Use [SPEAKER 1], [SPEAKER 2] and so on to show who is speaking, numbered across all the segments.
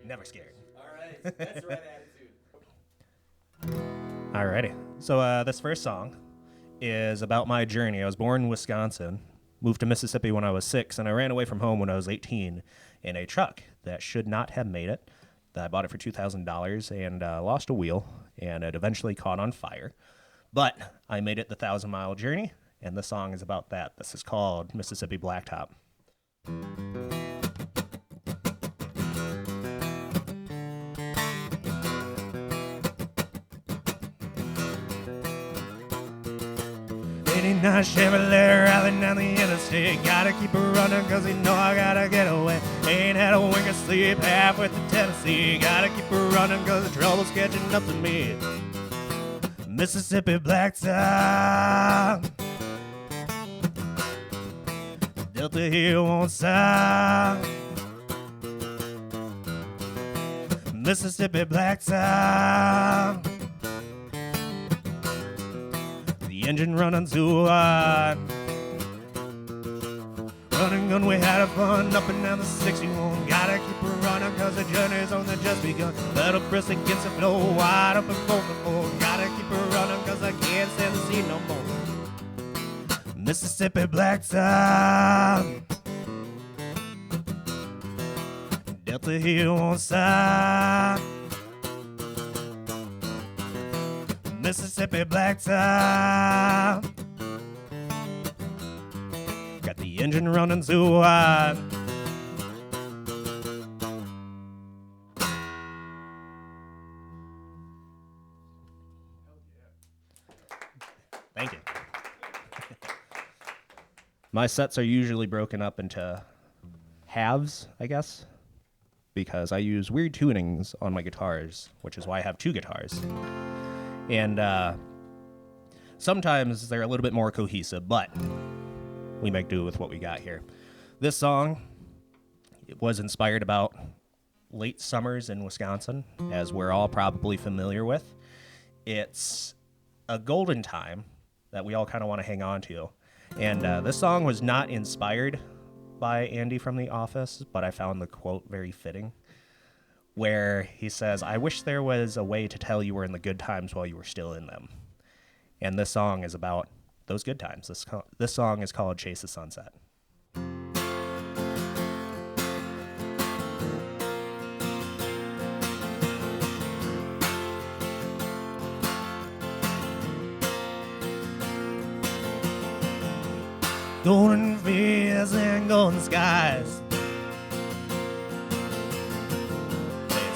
[SPEAKER 1] Never scared.
[SPEAKER 2] All right, that's the right attitude.
[SPEAKER 1] Alrighty. So this first song is about my journey. I was born in Wisconsin, moved to Mississippi when I was 6, and I ran away from home when I was 18 in a truck that should not have made it. I bought it for $2,000 and lost a wheel, and it eventually caught on fire. But I made it the 1,000-mile journey, and the song is about that. This is called Mississippi Blacktop. '89 Chevrolet rallying down the interstate. Gotta keep her running cause you know I gotta get away. Ain't had a wink of sleep half with the Tennessee. Gotta keep her running cause the trouble's catching up to me. Mississippi Blacktop, Delta here won't stop. Mississippi Blacktop, the engine running too hard. Running gun, we had a fun up and down the 61. Gotta keep her running cause the journey's only just begun. Pedal press against the floor, wide open for the floor. Gotta keep her running cause I can't stand the sea no more. Mississippi Blacktop, Delta here won't stop. Mississippi Blacktop, got the engine running too hard. Thank you. My sets are usually broken up into halves, I guess, because I use weird tunings on my guitars, which is why I have 2 guitars. And sometimes they're a little bit more cohesive, but we make do with what we got here. This song, it was inspired about late summers in Wisconsin, as we're all probably familiar with. It's a golden time that we all kind of want to hang on to. And this song was not inspired by Andy from The Office, but I found the quote very fitting, where he says, "I wish there was a way to tell you were in the good times while you were still in them." And this song is about those good times. This song is called Chase the Sunset. Golden fields and golden skies,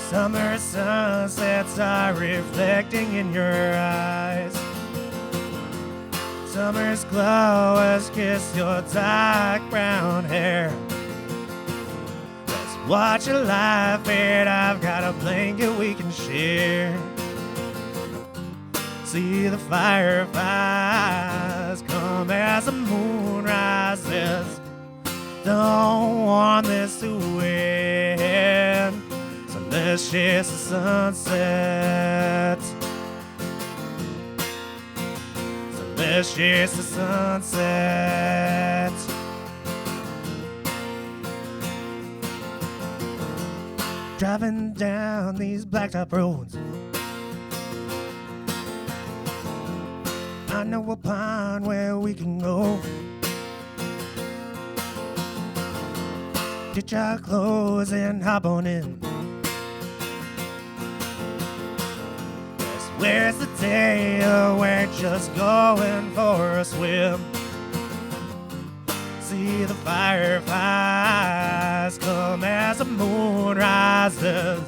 [SPEAKER 1] summer sunsets are reflecting in your eyes. Summer's glow has kissed your dark brown hair. Let's watch a life fade. I've got a blanket we can share. See the fireflies come as the moon rises. Don't want this to end, so let's chase the sunset. So let's chase the sunset. Driving down these blacktop roads, I know a pond where we can go. Ditch our clothes and hop on in. Yes, where's the day? We're just going for a swim. See the fireflies come as the moon rises.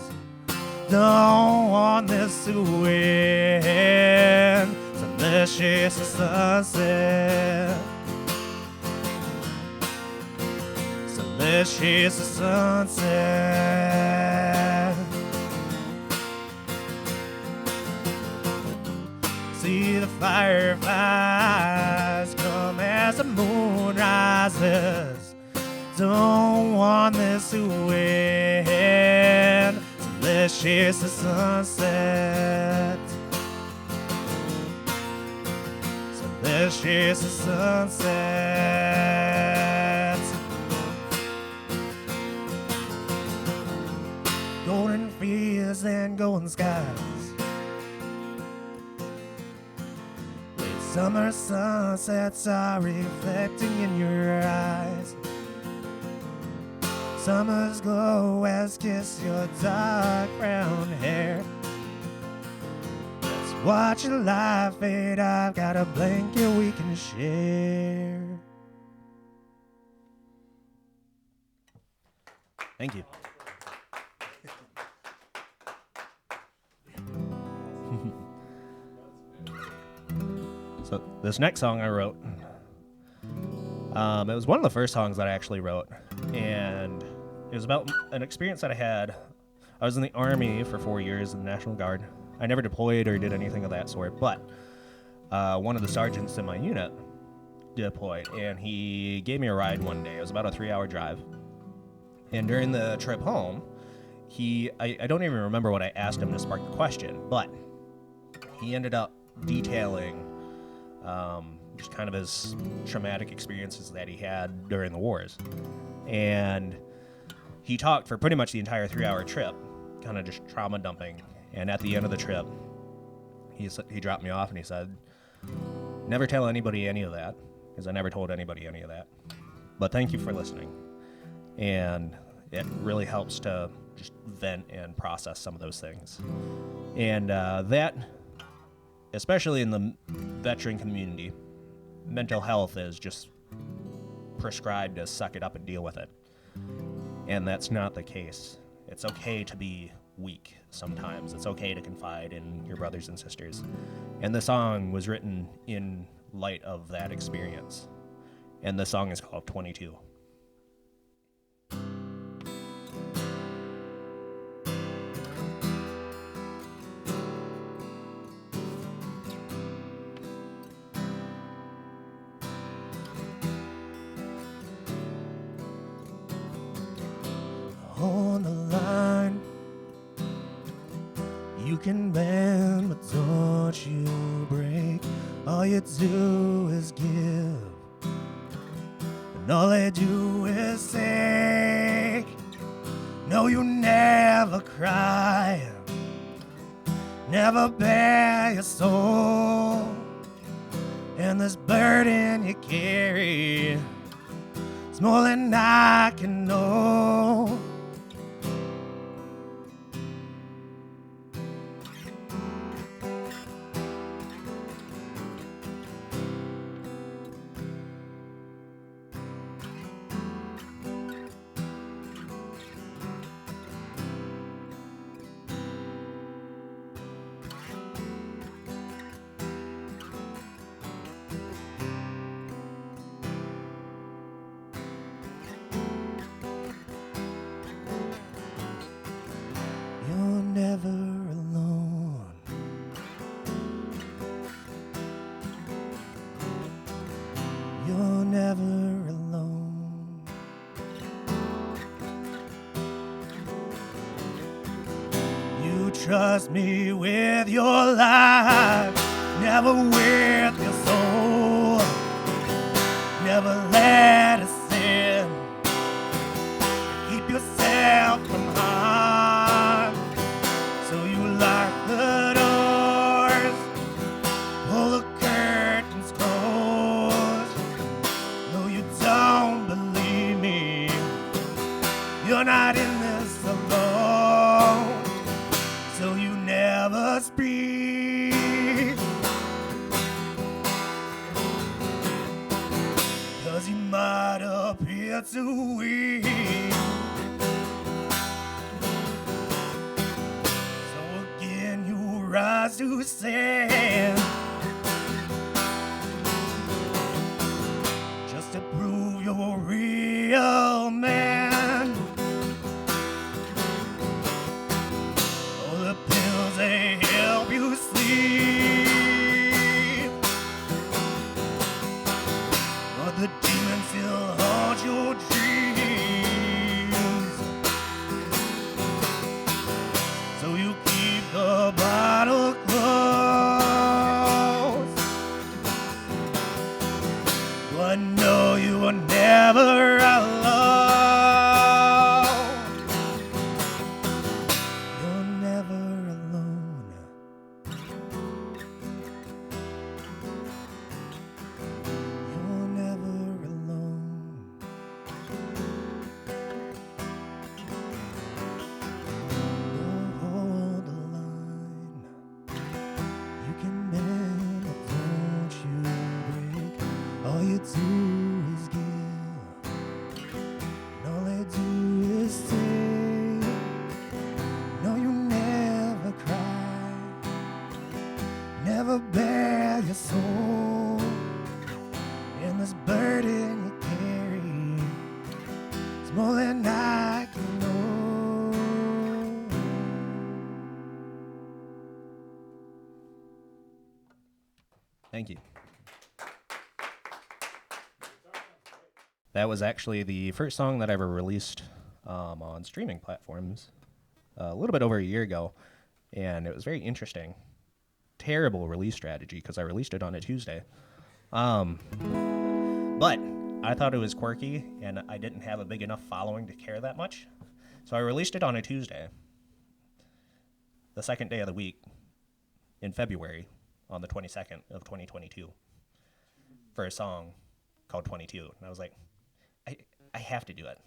[SPEAKER 1] Don't want this to end, so let's chase the sunset. So let's chase the sunset. See the fireflies come as the moon rises. Don't want this to end, so let's chase the sunset. So let's chase the sunset. Golden endless and golden skies. Late summer sunsets are reflecting in your eyes. Summer's glow has kissed your dark brown hair. Let's watch your life fade. I've got a blanket we can share. Thank you. So this next song I wrote, it was one of the first songs that I actually wrote, and it was about an experience that I had. I was in the Army for 4 years in the National Guard. I never deployed or did anything of that sort, but one of the sergeants in my unit deployed, and he gave me a ride one day. It was about a 3-hour drive. And during the trip home, I don't even remember what I asked him to spark the question, but he ended up detailing just kind of his traumatic experiences that he had during the wars. And he talked for pretty much the entire 3-hour trip, kind of just trauma dumping. And at the end of the trip, he dropped me off and he said, "Never tell anybody any of that," because I never told anybody any of that. "But thank you for listening." And it really helps to just vent and process some of those things. And that, especially in the veteran community, mental health is just prescribed to suck it up and deal with it. And that's not the case. It's okay to be weak sometimes. It's okay to confide in your brothers and sisters. And the song was written in light of that experience. And the song is called 22. On the line, you can bend, but don't you break. All you do is give, and all they do is take. No, you never cry, never bare your soul, and this burden you carry, it's more than I can know. You're never alone. You're never alone. You trust me with your life, never with your soul. Never let us in. Keep yourself from harm. So you lock the doors, pull the curtains close. No, you don't believe me. You're not in this alone. So you never speak. 'Cause you might appear too weak. Rise to stand, just to prove you're a real man. Oh, the pills, they help you sleep, but the demons still haunt your dreams. So you keep the bottle closed. never bear your soul, and this burden you carry is more than I can know. Thank you. That was actually the first song that I ever released on streaming platforms a little bit over a year ago, and it was very interesting. Terrible release strategy because I released it on a Tuesday. But I thought it was quirky, and I didn't have a big enough following to care that much. So I released it on a Tuesday, the second day of the week, in February, on the 22nd of 2022, for a song called 22. And I was like, I have to do it.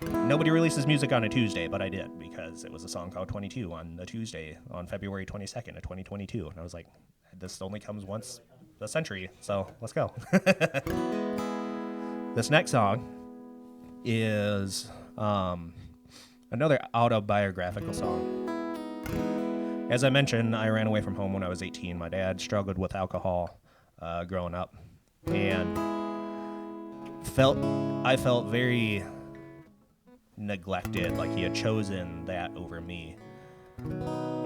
[SPEAKER 1] Nobody releases music on a Tuesday, but I did, because it was a song called 22 on a Tuesday on February 22nd of 2022. And I was like, this only comes once a century, so let's go. This next song is another autobiographical song. As I mentioned, I ran away from home when I was 18. My dad struggled with alcohol growing up, and I felt very neglected, like he had chosen that over me.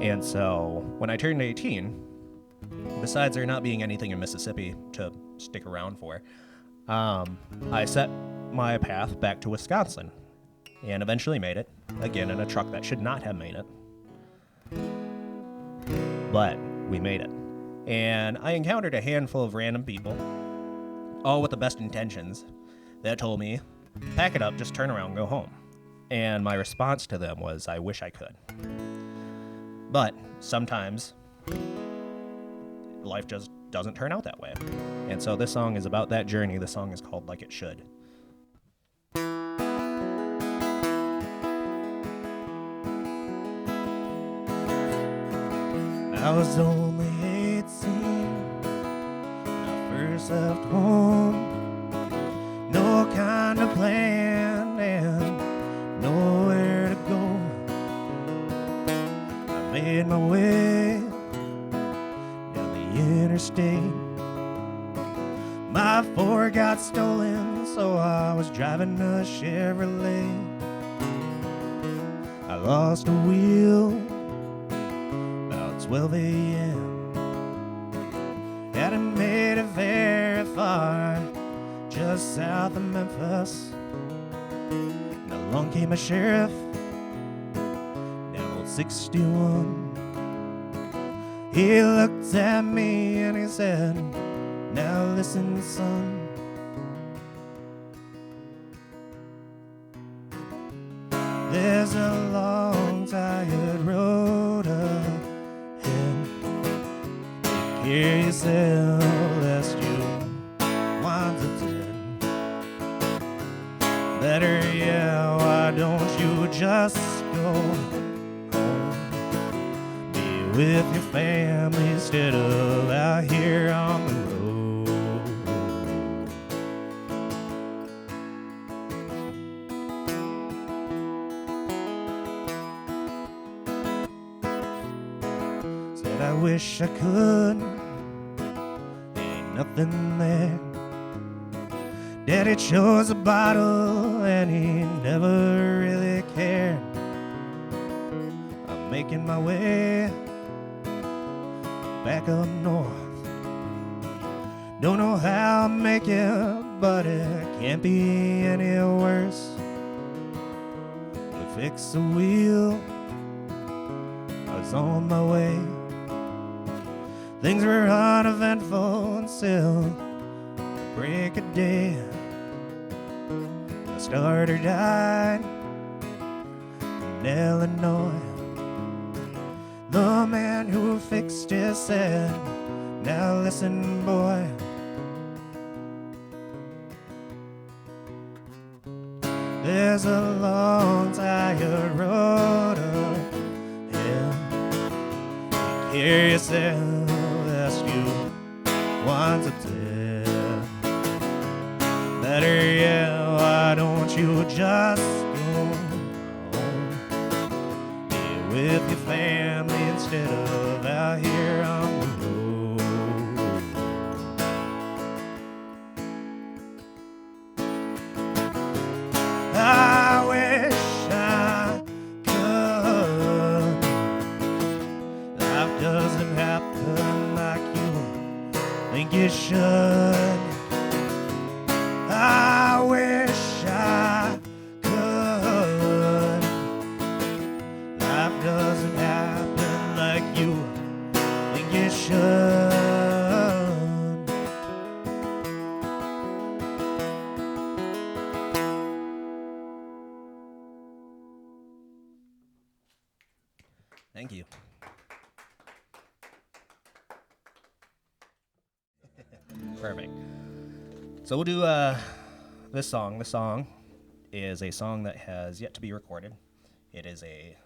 [SPEAKER 1] And so when I turned 18, besides there not being anything in Mississippi to stick around for, I set my path back to Wisconsin and eventually made it, again in a truck that should not have made it. But we made it. And I encountered a handful of random people, all with the best intentions, that told me, pack it up, just turn around, go home. And my response to them was, I wish I could. But sometimes life just doesn't turn out that way. And so this song is about that journey. The song is called Like It Should. I was only 18 when I first left home. No kind of plan and nowhere to go. I made my way down the interstate. My Ford got stolen, so I was driving a Chevrolet. I lost a wheel about 12 a.m. Hadn't made it very far, just south of Memphis. And along came a sheriff down on 61. He looked at me and he said, now listen, son. There's a long, tired road ahead. Take care of yourself, lest you wind up dead. Better, yeah, why don't you just go home? Be with your family instead of out here on the road. Said I wish I could, ain't nothing there. Daddy chose a bottle and he never really cared. I'm making my way back up north. Don't know how I'll make it, but it can't be any worse. We fixed the wheel, I was on my way. Things were uneventful until the break of day. The starter died in Illinois. The man who fixed it said, now listen, boy. There's a long, tired road ahead. Take care of yourself, lest you wind up dead. Better, yeah, why don't you just go home? Be with your family instead of out here on the road. I wish I could. Life doesn't happen like you think it should. I wish I could. Life doesn't happen like you think it should. Thank you. Perfect. So we'll do this song. This song is a song that has yet to be recorded. It is a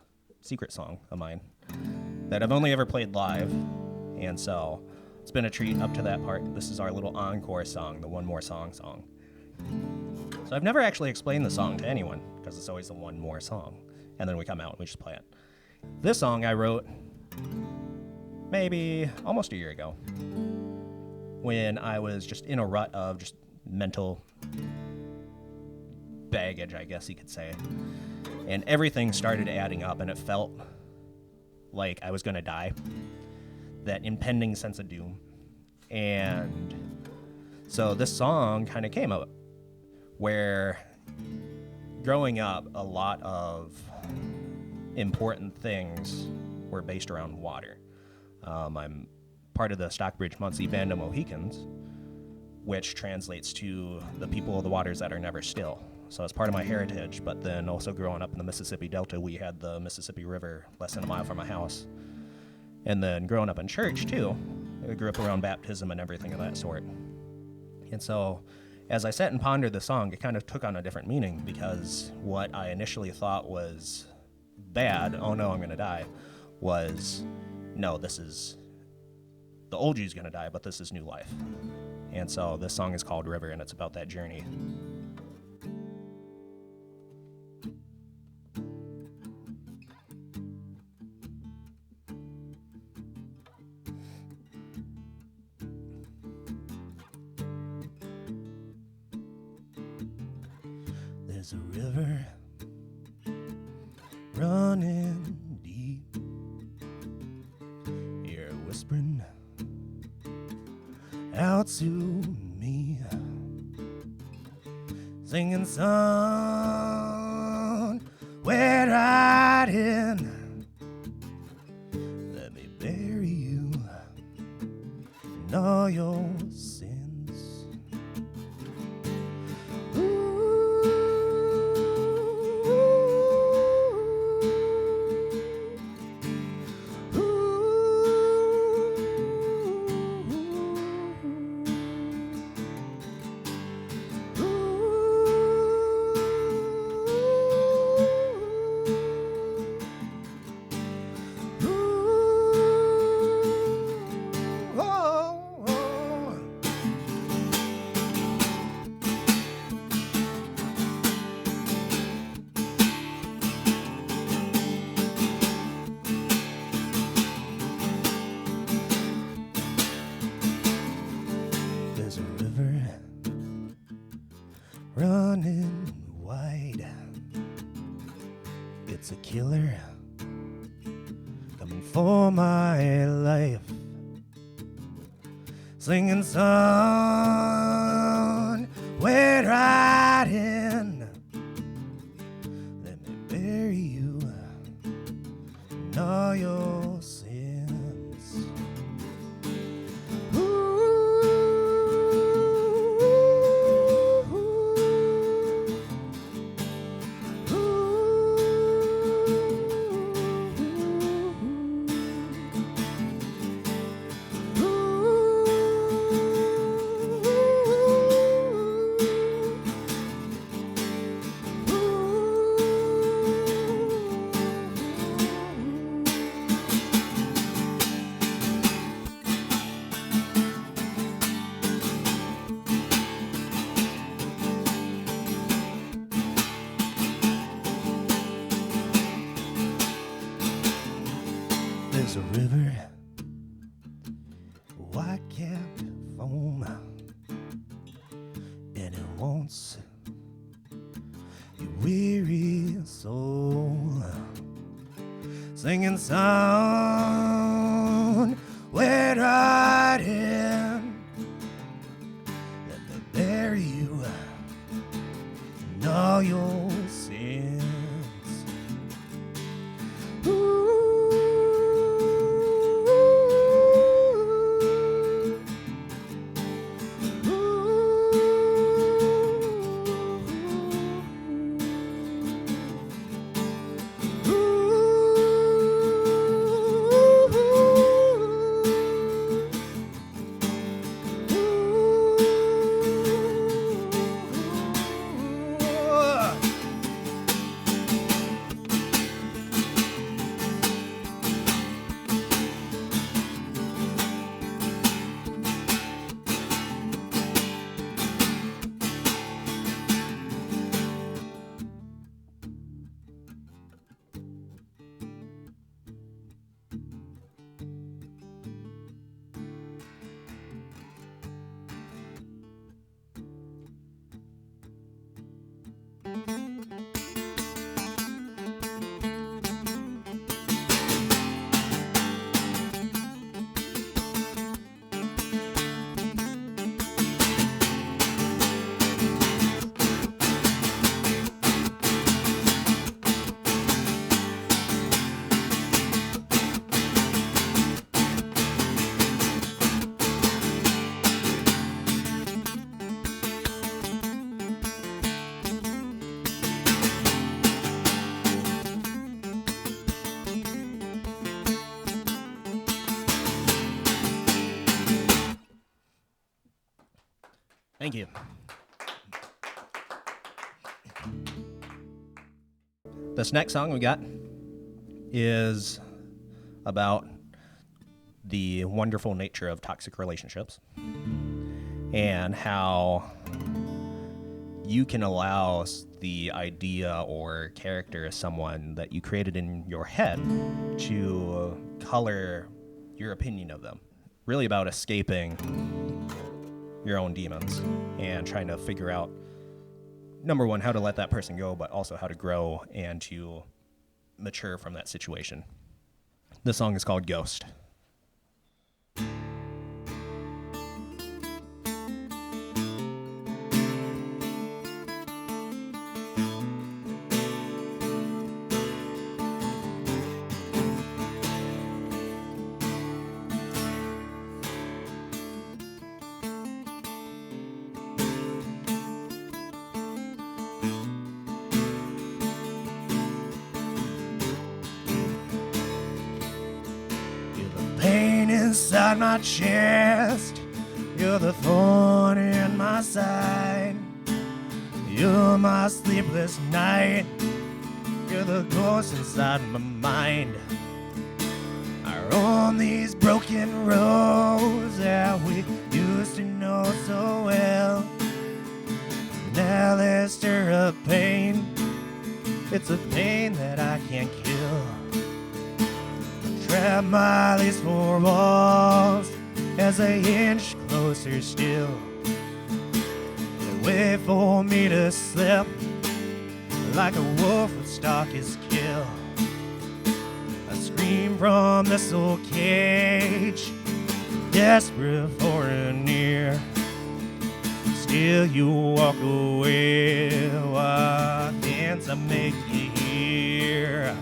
[SPEAKER 1] secret song of mine that I've only ever played live, and so it's been a treat up to that part. This is our little encore song, the One More Song song. So I've never actually explained the song to anyone because it's always the one more song, and then we come out and we just play it. This song I wrote maybe almost a year ago when I was just in a rut of just mental baggage, I guess you could say. And everything started adding up, and it felt like I was going to die. That impending sense of doom. And so this song kind of came up where growing up, a lot of important things were based around water. I'm part of the Stockbridge Muncie Band of Mohicans, which translates to the people of the waters that are never still. So it's part of my heritage, but then also growing up in the Mississippi Delta, we had the Mississippi River less than a mile from my house. And then growing up in church, too, I grew up around baptism and everything of that sort. And so as I sat and pondered the song, it kind of took on a different meaning, because what I initially thought was bad, oh no, I'm going to die, was, no, this is, the old you's going to die, but this is new life. And so this song is called River, and it's about that journey. There's a river running deep, you're whispering out to me, singing somewhere right in. Let me bury you in all your sins. Running wide, it's a killer coming for my life, singing somewhere right in. Let me bury you in all your sins. There's a river, white-capped foam, and it wants your weary soul. Singing song, wet riding, let me bury you in all your sins. Thank you. This next song we got is about the wonderful nature of toxic relationships and how you can allow the idea or character of someone that you created in your head to color your opinion of them. Really about escaping your own demons and trying to figure out, number one, how to let that person go, but also how to grow and to mature from that situation. This song is called Ghost. Inside my chest, you're the thorn in my side. You're my sleepless night. You're the ghost inside my mind. I roam these broken roads that we used to know so well. Now they stir up pain. It's a pain that I can't kill. Trap my these four walls as I inch closer still. They wait for me to slip like a wolf would stalk his kill. I scream from this old cage, desperate for an ear. Still you walk away. Why can't I make you hear?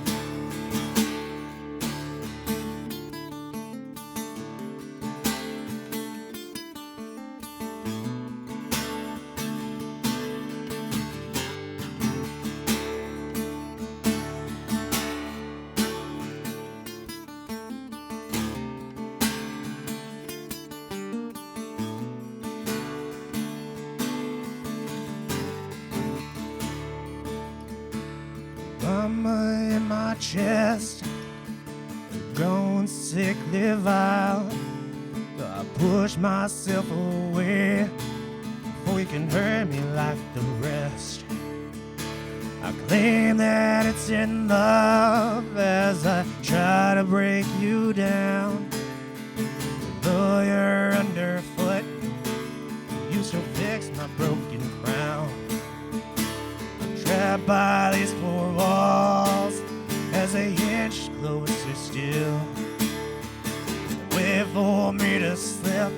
[SPEAKER 1] Mama in my chest, grown sickly vile. I push myself away before you can hurt me like the rest. I claim that it's in love as I try to break you down. Though you're underfoot, you still fix my broken crown. I'm trapped by these four walls as they inch closer still. Wait for me to slip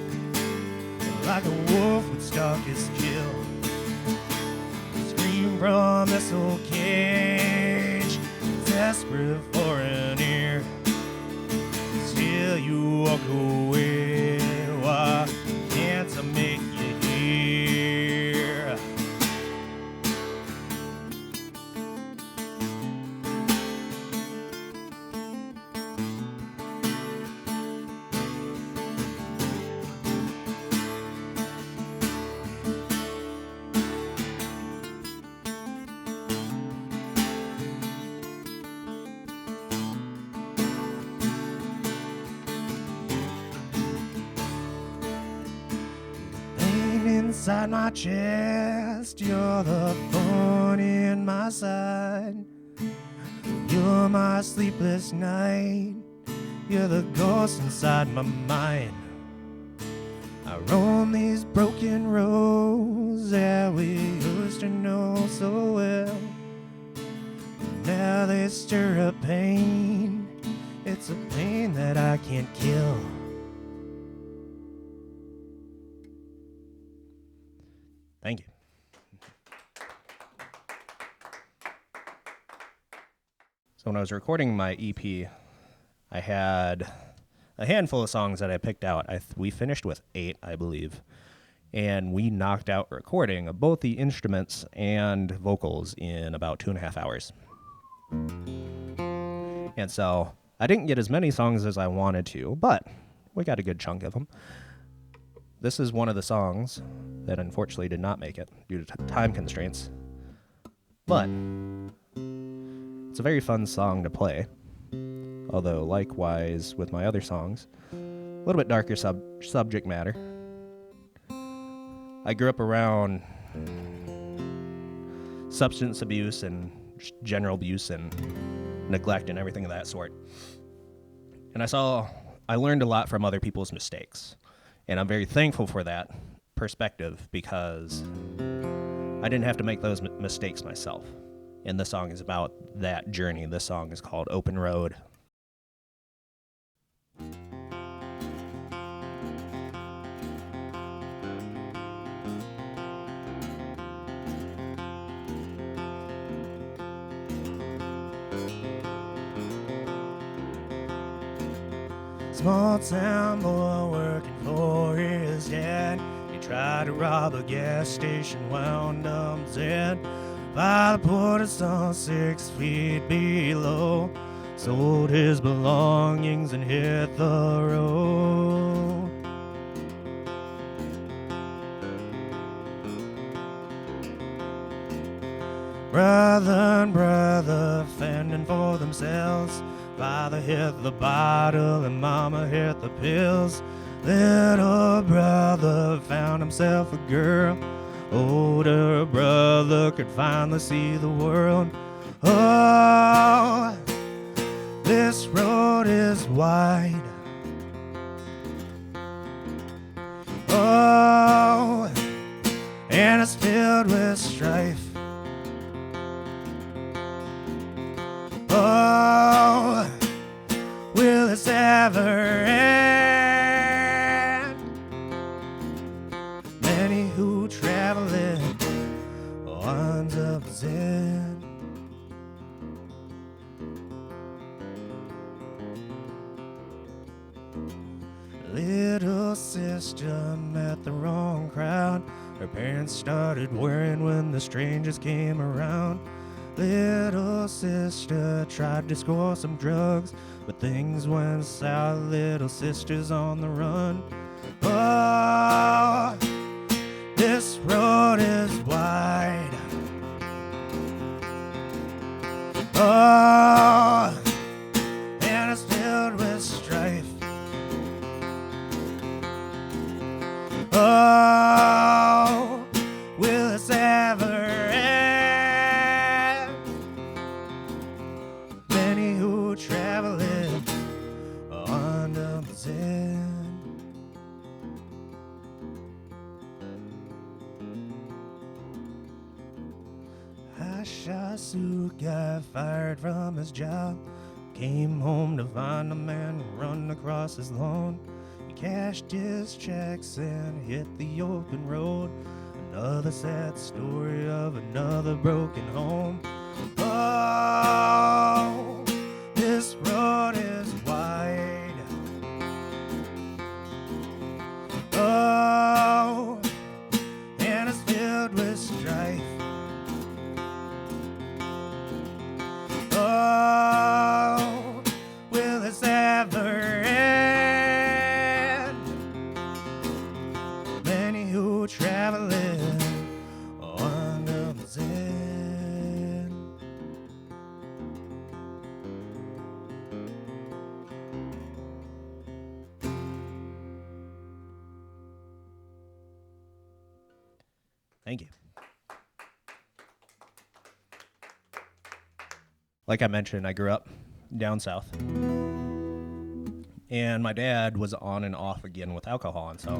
[SPEAKER 1] like a wolf would stalk his kill. Scream from this old cage, desperate for an ear. Still you walk away. Why can't I make you hear? Inside my chest, you're the thorn in my side. You're my sleepless night. You're the ghost inside my mind. I roam these broken roads that we used to know so well. Now they stir up pain. It's a pain that I can't kill. Thank you. So when I was recording my EP, I had a handful of songs that I picked out. We finished with 8, I believe. And we knocked out recording of both the instruments and vocals in about 2.5 hours. And so I didn't get as many songs as I wanted to, but we got a good chunk of them. This is one of the songs that unfortunately did not make it due to time constraints. But it's a very fun song to play. Although, likewise with my other songs, a little bit darker subject matter. I grew up around substance abuse and general abuse and neglect and everything of that sort. And I learned a lot from other people's mistakes. And I'm very thankful for that perspective because I didn't have to make those mistakes myself. And this song is about that journey. This song is called Open Road. Small town boy working for his dad. He tried to rob a gas station, wound up dead. By the porter saw 6 feet below. Sold his belongings and hit the road. Brother and brother fending for themselves. Father hit the bottle and mama hit the pills. Little brother found himself a girl. Older brother could finally see the world. Oh, this road is wide. Oh, and it's filled with strife. Oh, will this ever end? Many who travel it winds up dead. Little sister met the wrong crowd. Her parents started worrying when the strangers came around. Little sister tried to score some drugs, but things went south. Little sister's on the run. Oh, this road is wide. Oh, and it's filled with strife. Oh, will this ever end? many who travel it on the Zen. Hashasu got fired from his job, came home to find a man run across his lawn. He cashed his checks and hit the open road. Another sad story of another broken home. Oh, this road is wide. Oh, and it's filled with strife. Oh, will this ever end? Many who travel it on the Zen. Thank you. Like I mentioned, I grew up down south. And my dad was on and off again with alcohol. And so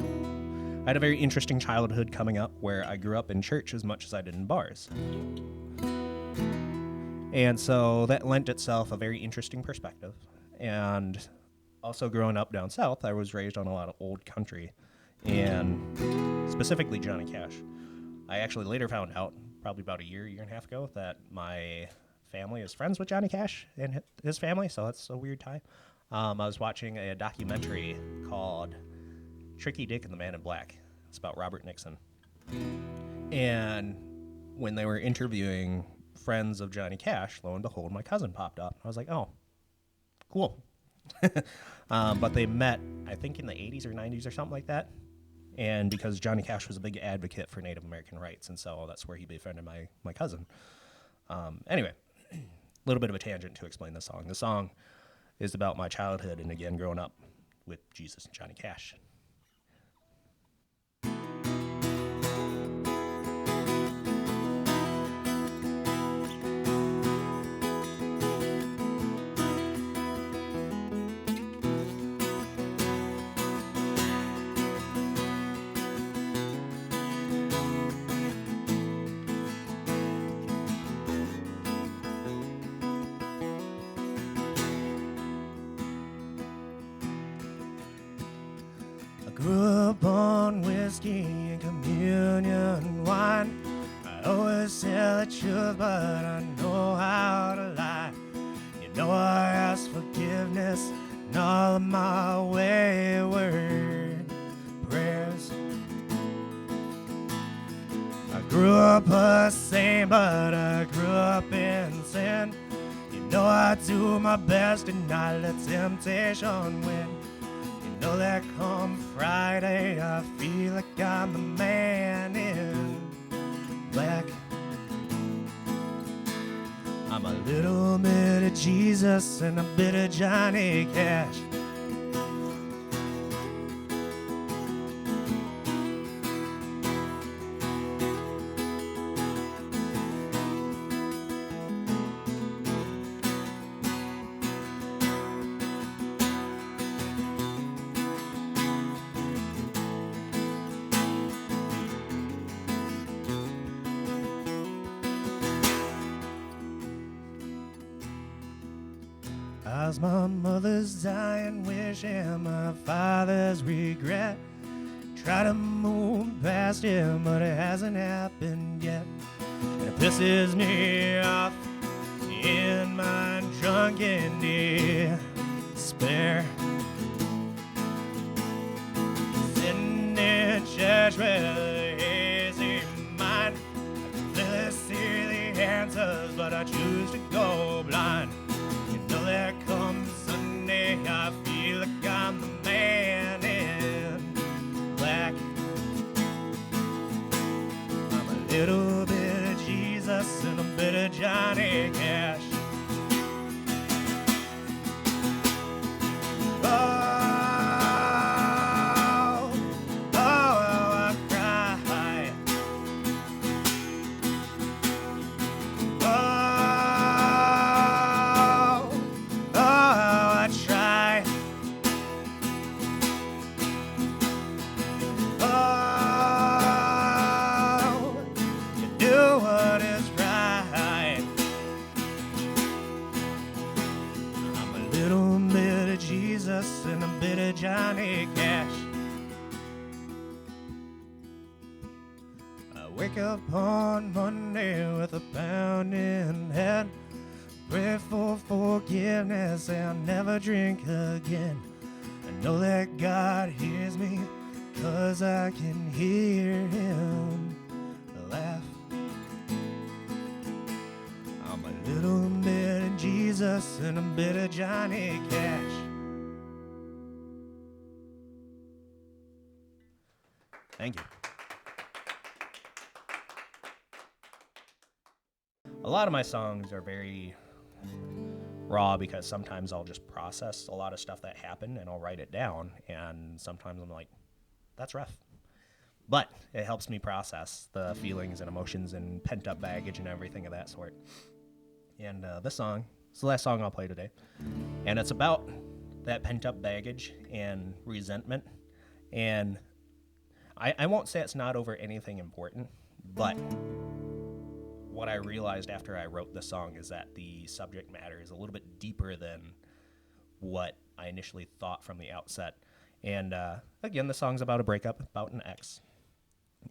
[SPEAKER 1] I had a very interesting childhood coming up where I grew up in church as much as I did in bars. And so that lent itself a very interesting perspective. And also growing up down south, I was raised on a lot of old country, and specifically Johnny Cash. I actually later found out, probably about a year and a half ago, that my family is friends with Johnny Cash and his family, so that's a weird tie. I was watching a documentary called Tricky Dick and the Man in Black. It's about Robert Nixon. And when they were interviewing friends of Johnny Cash, lo and behold, my cousin popped up. I was like, oh, cool. But they met, I think, in the 80s or 90s or something like that. And because Johnny Cash was a big advocate for Native American rights, and so that's where he befriended my cousin. Anyway, a little bit of a tangent to explain the song. The song is about my childhood and, again, growing up with Jesus and Johnny Cash. Grew up on whiskey and communion wine. I always tell the truth, but I know how to lie. You know I ask forgiveness in all of my wayward prayers. I grew up a saint, but I grew up in sin. You know I do my best and not let temptation win. You know that come Friday, I feel like I'm the man in black. I'm a little bit of Jesus and a bit of Johnny Cash. As my mother's dying, wishing my father's regret. Try to move past him, but it hasn't happened yet. And it pisses me off in my drunken despair. Sitting in church with a hazy mind, I can clearly see the answers, but I choose to go blind. There comes Sunday, I feel like I'm the man in black. I'm a little bit of Jesus and a bit of Johnny Cash. Jesus and a bit of Johnny Cash. I wake up on Monday with a pounding head, pray for forgiveness and I'll never drink again. I know that God hears me, 'cause I can hear him laugh. I'm a little bit of Jesus and a bit of Johnny Cash. Thank you. A lot of my songs are very raw because sometimes I'll just process a lot of stuff that happened and I'll write it down, and sometimes I'm like, that's rough. But it helps me process the feelings and emotions and pent-up baggage and everything of that sort. And this song is the last song I'll play today. And it's about that pent-up baggage and resentment. And I won't say it's not over anything important, but what I realized after I wrote this song is that the subject matter is a little bit deeper than what I initially thought from the outset. And again, the song's about a breakup, about an ex,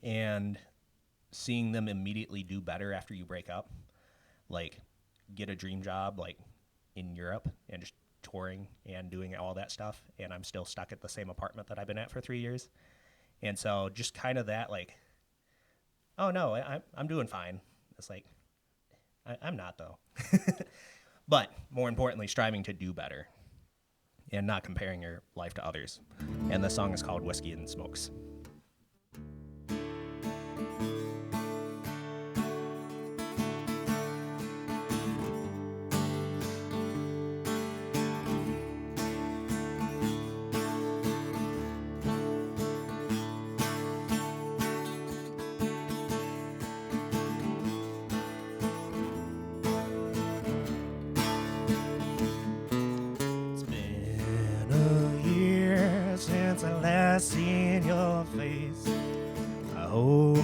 [SPEAKER 1] and seeing them immediately do better after you break up, like get a dream job like in Europe and just touring and doing all that stuff, and I'm still stuck at the same apartment that I've been at for 3 years. And so just kind of that, like, oh no, I'm doing fine. It's like, I'm not though. But more importantly, striving to do better and not comparing your life to others. And the song is called Whiskey and Smokes. Seen your face. I hope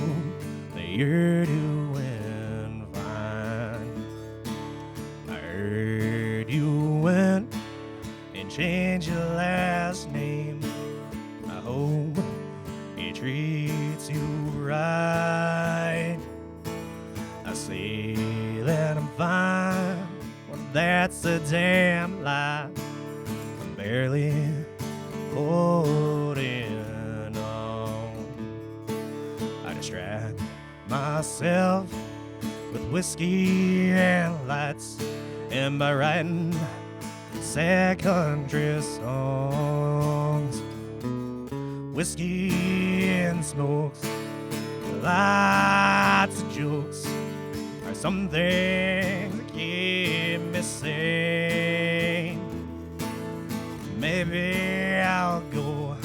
[SPEAKER 1] that you're doing fine. I heard you went and changed your last name. I hope it treats you right. I say that I'm fine, well that's a damn lie. I'm barely holding on. I distract myself with whiskey and lights, and by writing sad country songs. Whiskey and smokes, lots of jokes are some things that keep me sane. Maybe I'll go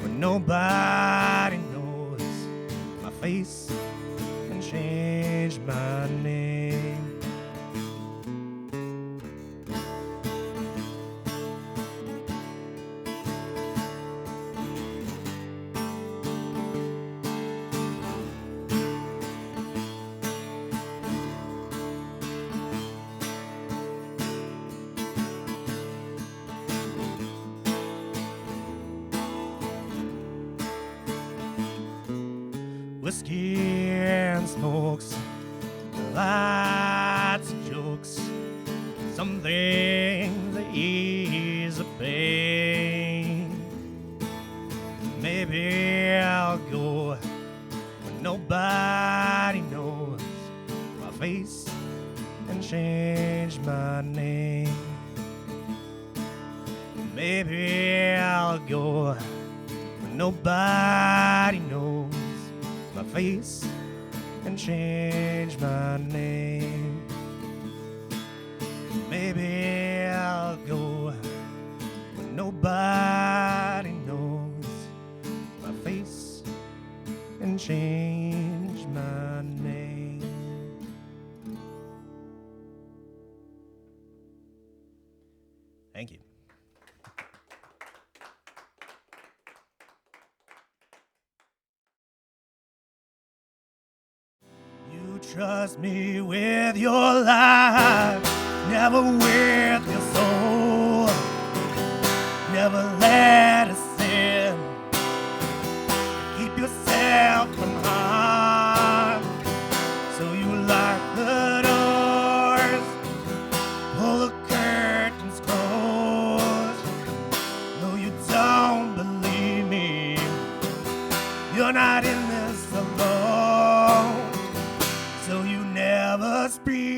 [SPEAKER 1] where nobody knows my face and change my name. Whiskey and smokes, lots of jokes, some things that ease the pain. Maybe I'll go where nobody knows my face and change my name. Maybe I'll go where nobody knows my face and change my name. Maybe I'll go where nobody knows my face and change my name. Thank you. Trust me with your life, never with your soul. never let us in. Keep yourself from harm. So you lock the doors, pull the curtains close. No, you don't believe me. You're not in this alone. So you never speak.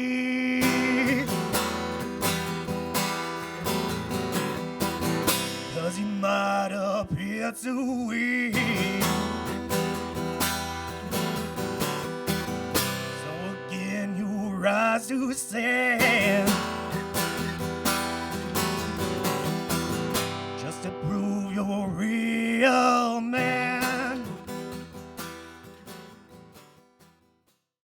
[SPEAKER 1] 'Cause you might appear too weak. So again you rise to stand, just to prove you're a real man.